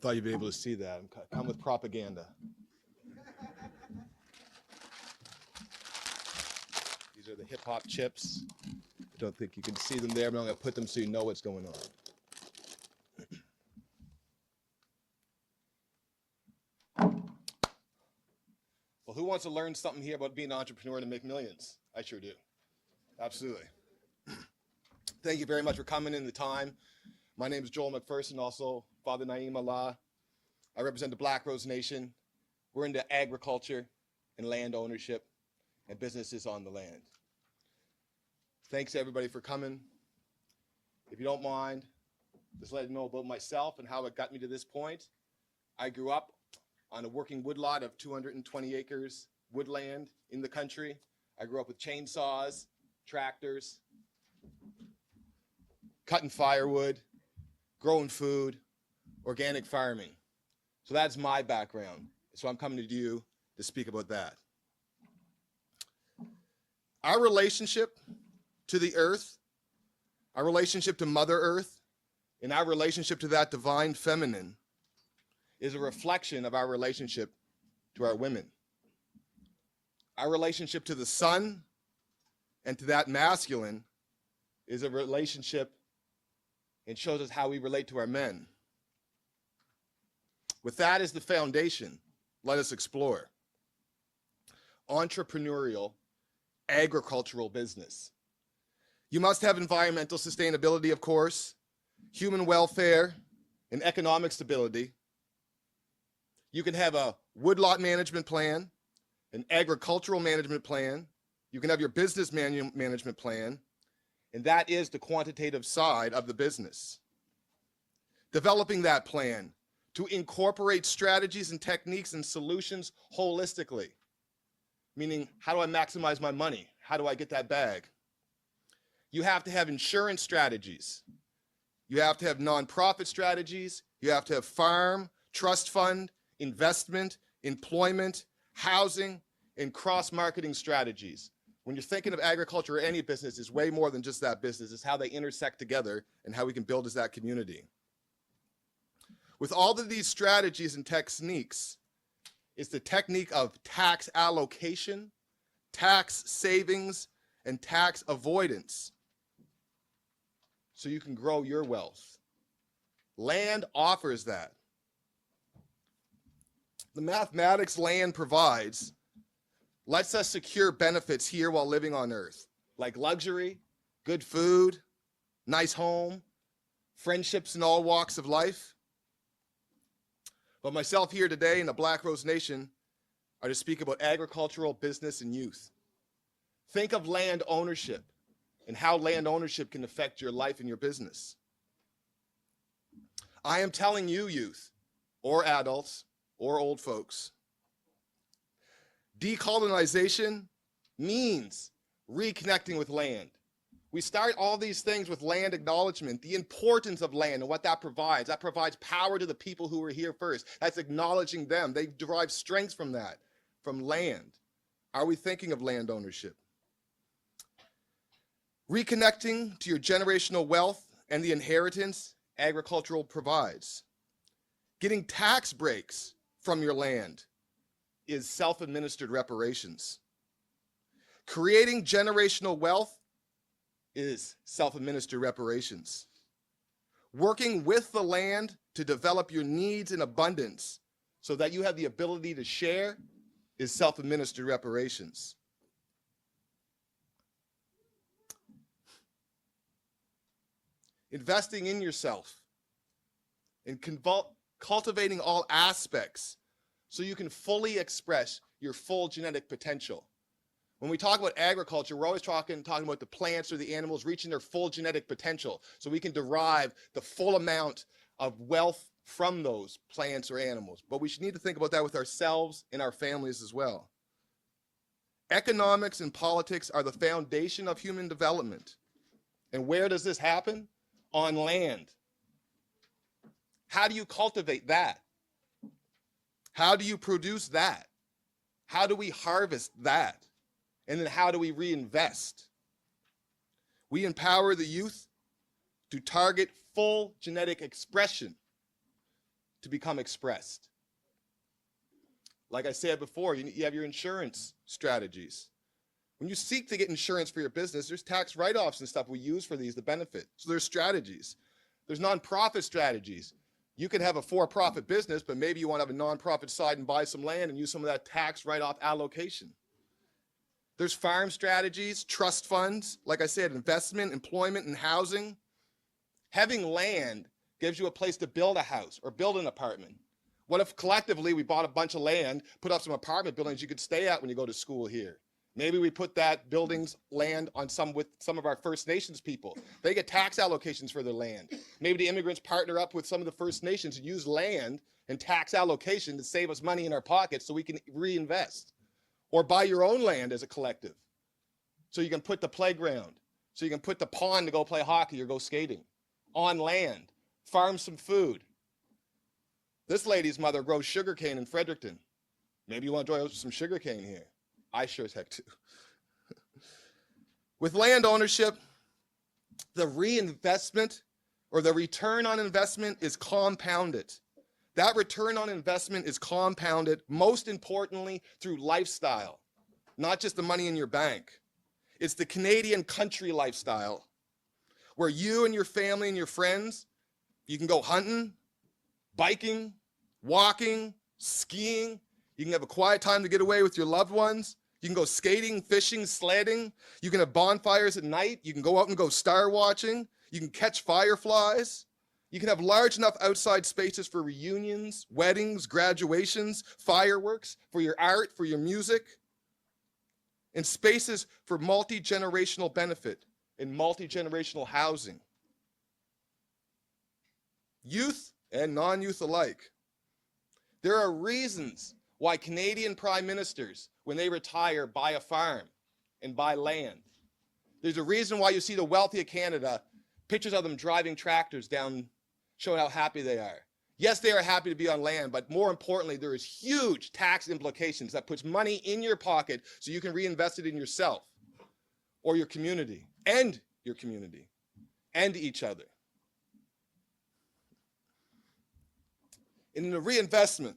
thought you'd be able to see that. Come with propaganda. These are the hip hop chips. I don't think you can see them there, but I'm going to put them so you know what's going on. Well, who wants to learn something here about being an entrepreneur to make millions? I sure do. Absolutely. Thank you very much for coming in the time. My name is Joel McPherson, also Father Naeem Allah. I represent the Black Rose Nation. We're into agriculture and land ownership and businesses on the land. Thanks everybody for coming. If you don't mind, just let you know about myself and how it got me to this point. I grew up on a working woodlot of 220 acres woodland in the country. I grew up with chainsaws, tractors, cutting firewood, growing food, organic farming. So that's my background. So I'm coming to you to speak about that. Our relationship to the earth, our relationship to Mother Earth, and our relationship to that divine feminine is a reflection of our relationship to our women. Our relationship to the sun and to that masculine is a relationship and shows us how we relate to our men. With that as the foundation, let us explore entrepreneurial agricultural business. You must have environmental sustainability, of course, human welfare, and economic stability. You can have a woodlot management plan, an agricultural management plan. You can have your business management plan, and that is the quantitative side of the business. Developing that plan to incorporate strategies and techniques and solutions holistically, meaning how do I maximize my money? How do I get that bag? You have to have insurance strategies. You have to have nonprofit strategies. You have to have farm, trust fund, investment, employment, housing, and cross-marketing strategies. When you're thinking of agriculture or any business, it's way more than just that business. It's how they intersect together and how we can build as that community. With all of these strategies and techniques, it's the technique of tax allocation, tax savings, and tax avoidance so you can grow your wealth. Land offers that. The mathematics land provides lets us secure benefits here while living on earth, like luxury, good food, nice home, friendships in all walks of life. But myself here today in the Black Rose Nation are to speak about agricultural business and youth. Think of land ownership and how land ownership can affect your life and your business. I am telling you, youth, or adults, or old folks, decolonization means reconnecting with land. We start all these things with land acknowledgement, the importance of land and what that provides. That provides power to the people who were here first. That's acknowledging them. They derive strength from that, from land. Are we thinking of land ownership? Reconnecting to your generational wealth and the inheritance agricultural provides. Getting tax breaks from your land is self-administered reparations. Creating generational wealth is self-administered reparations. Working with the land to develop your needs in abundance so that you have the ability to share is self-administered reparations. Investing in yourself and cultivating all aspects so you can fully express your full genetic potential. When we talk about agriculture, we're always talking about the plants or the animals reaching their full genetic potential so we can derive the full amount of wealth from those plants or animals. But we should need to think about that with ourselves and our families as well. Economics and politics are the foundation of human development. And where does this happen? On land. How do you cultivate that? How do you produce that? How do we harvest that? And then how do we reinvest? We empower the youth to target full genetic expression to become expressed. Like I said before, you have your insurance strategies. When you seek to get insurance for your business, there's tax write-offs and stuff we use for these to benefit. So there's strategies. There's nonprofit strategies. You could have a for-profit business, but maybe you want to have a nonprofit side and buy some land and use some of that tax write-off allocation. There's farm strategies, trust funds, like I said, investment, employment, and housing. Having land gives you a place to build a house or build an apartment. What if collectively we bought a bunch of land, put up some apartment buildings you could stay at when you go to school here? Maybe we put that buildings, land on with some of our First Nations people. They get tax allocations for their land. Maybe the immigrants partner up with some of the First Nations and use land and tax allocation to save us money in our pockets so we can reinvest. Or buy your own land as a collective. So you can put the playground, so you can put the pond to go play hockey or go skating on land. Farm some food. This lady's mother grows sugarcane in Fredericton. Maybe you want to enjoy some sugarcane here. I sure as heck do. With land ownership, the reinvestment or the return on investment is compounded. That return on investment is compounded, most importantly, through lifestyle, not just the money in your bank. It's the Canadian country lifestyle, where you and your family and your friends, you can go hunting, biking, walking, skiing. You can have a quiet time to get away with your loved ones. You can go skating, fishing, sledding. You can have bonfires at night. You can go out and go star watching. You can catch fireflies. You can have large enough outside spaces for reunions, weddings, graduations, fireworks, for your art, for your music, and spaces for multi-generational benefit and multi-generational housing. Youth and non-youth alike. There are reasons why Canadian prime ministers, when they retire, buy a farm and buy land. There's a reason why you see the wealthy of Canada, pictures of them driving tractors down, showing how happy they are. Yes, they are happy to be on land, but more importantly, there is huge tax implications that puts money in your pocket so you can reinvest it in yourself or your community and each other. In the reinvestment,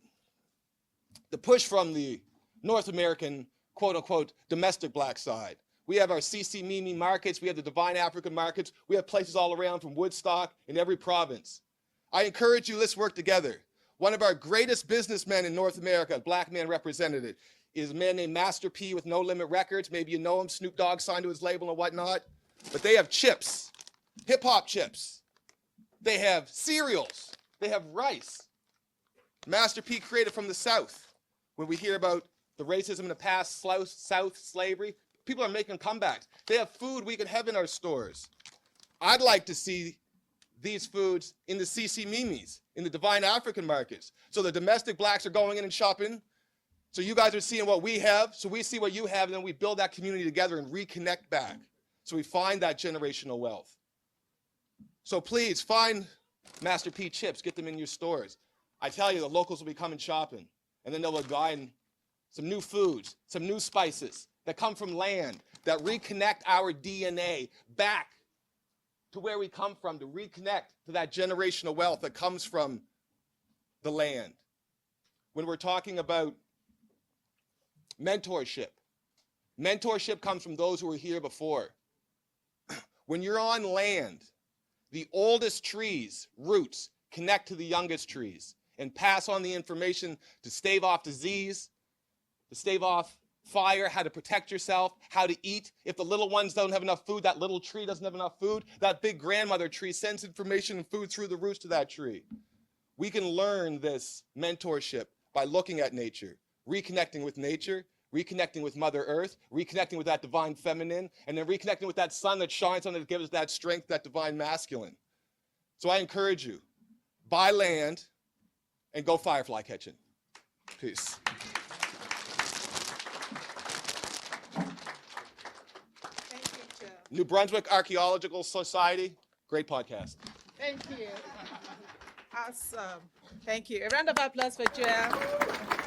the push from the North American, quote unquote, domestic black side. We have our CC Mimi markets, we have the Divine African markets, we have places all around from Woodstock in every province. I encourage you, let's work together. One of our greatest businessmen in North America, a black man represented, is a man named Master P with No Limit Records. Maybe you know him, Snoop Dogg signed to his label and whatnot. But they have chips, hip hop chips. They have cereals, they have rice. Master P created from the South. When we hear about the racism in the past, South slavery, people are making comebacks. They have food we can have in our stores. I'd like to see these foods in the CC Mimis, in the Divine African markets. So the domestic blacks are going in and shopping. So you guys are seeing what we have. So we see what you have, and then we build that community together and reconnect back. So we find that generational wealth. So please find Master P chips, get them in your stores. I tell you, the locals will be coming shopping, and then they'll buy some new foods, some new spices that come from land, that reconnect our DNA back to where we come from, to reconnect to that generational wealth that comes from the land. When we're talking about mentorship, mentorship comes from those who were here before. When you're on land, the oldest trees' roots connect to the youngest trees and pass on the information to stave off disease, to stave off fire, how to protect yourself, how to eat. If the little ones don't have enough food, that little tree doesn't have enough food, that big grandmother tree sends information and food through the roots to that tree. We can learn this mentorship by looking at nature, reconnecting with nature, reconnecting with Mother Earth, reconnecting with that divine feminine, and then reconnecting with that sun that shines on it, that gives us that strength, that divine masculine. So I encourage you, buy land and go firefly catching. Peace. New Brunswick Archaeological Society, great podcast. Thank you. Awesome. Thank you. A round of applause for Joel.